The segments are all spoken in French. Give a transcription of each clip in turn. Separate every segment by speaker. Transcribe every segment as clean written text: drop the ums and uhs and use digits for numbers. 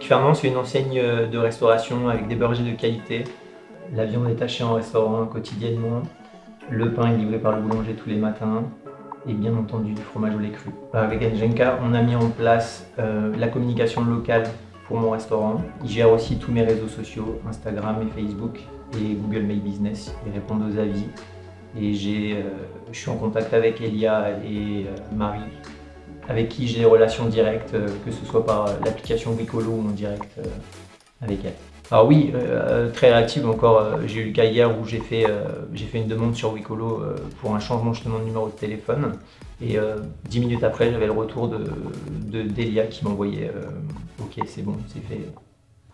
Speaker 1: Fernand, c'est une enseigne de restauration avec des burgers de qualité. La viande est hachée en restaurant quotidiennement. Le pain est livré par le boulanger tous les matins. Et bien entendu du fromage au lait cru. Avec Genka, on a mis en place la communication locale pour mon restaurant. Ils gèrent aussi tous mes réseaux sociaux, Instagram et Facebook et Google My Business. Ils répondent aux avis. Et je suis en contact avec Elia et Marie, avec qui j'ai des relations directes, que ce soit par l'application Wicolo ou en direct avec elle. Alors oui, très réactive encore, j'ai eu le cas hier où j'ai fait une demande sur Wicolo pour un changement justement de numéro de téléphone et 10 minutes après j'avais le retour d'Elia qui m'envoyait ok c'est bon, c'est fait.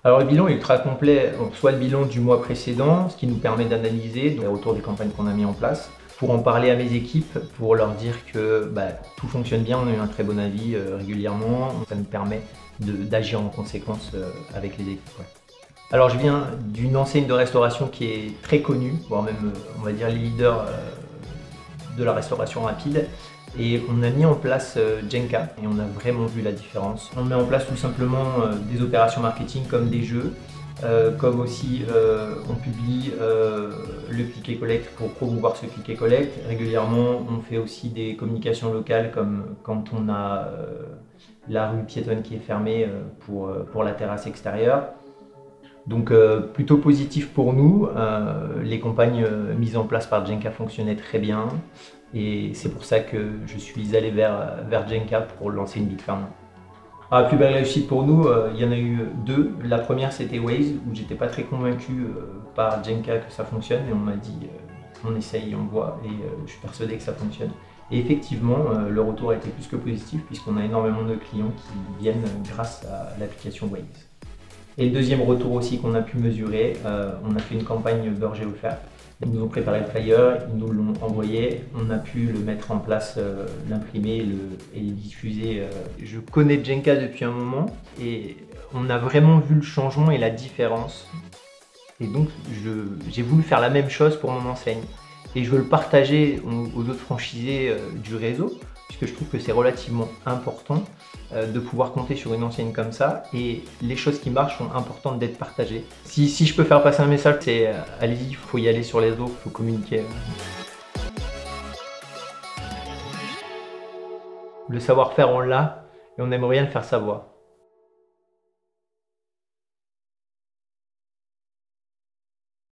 Speaker 1: Alors le bilan est ultra complet, on reçoit le bilan du mois précédent, ce qui nous permet d'analyser les retours des campagnes qu'on a mis en place, pour en parler à mes équipes, pour leur dire que tout fonctionne bien, on a eu un très bon avis régulièrement, ça nous permet d'agir en conséquence avec les équipes. Ouais. Alors je viens d'une enseigne de restauration qui est très connue, voire même on va dire les leaders de la restauration rapide. Et on a mis en place Genka et on a vraiment vu la différence. On met en place tout simplement des opérations marketing comme des jeux, comme aussi on publie le click et collect pour promouvoir ce click et collect. Régulièrement on fait aussi des communications locales comme quand on a la rue piétonne qui est fermée pour la terrasse extérieure. Donc plutôt positif pour nous, les campagnes mises en place par Genka fonctionnaient très bien et c'est pour ça que je suis allé vers Genka pour lancer une Big Fernand. La plus belle réussite pour nous, il y en a eu deux. La première c'était Waze où j'étais pas très convaincu par Genka que ça fonctionne et on m'a dit on essaye, on voit et je suis persuadé que ça fonctionne. Et effectivement, le retour a été plus que positif puisqu'on a énormément de clients qui viennent grâce à l'application Waze. Et le deuxième retour aussi qu'on a pu mesurer, on a fait une campagne burger offert. Ils nous ont préparé le flyer, ils nous l'ont envoyé, on a pu le mettre en place, l'imprimer et le diffuser. Je connais Genka depuis un moment et on a vraiment vu le changement et la différence. Et donc j'ai voulu faire la même chose pour mon enseigne. Et je veux le partager aux autres franchisés du réseau, puisque je trouve que c'est relativement important de pouvoir compter sur une enseigne comme ça et les choses qui marchent sont importantes d'être partagées. Si je peux faire passer un message, c'est allez-y, il faut y aller sur les réseaux, il faut communiquer. Le savoir-faire on l'a et on aimerait bien le faire savoir.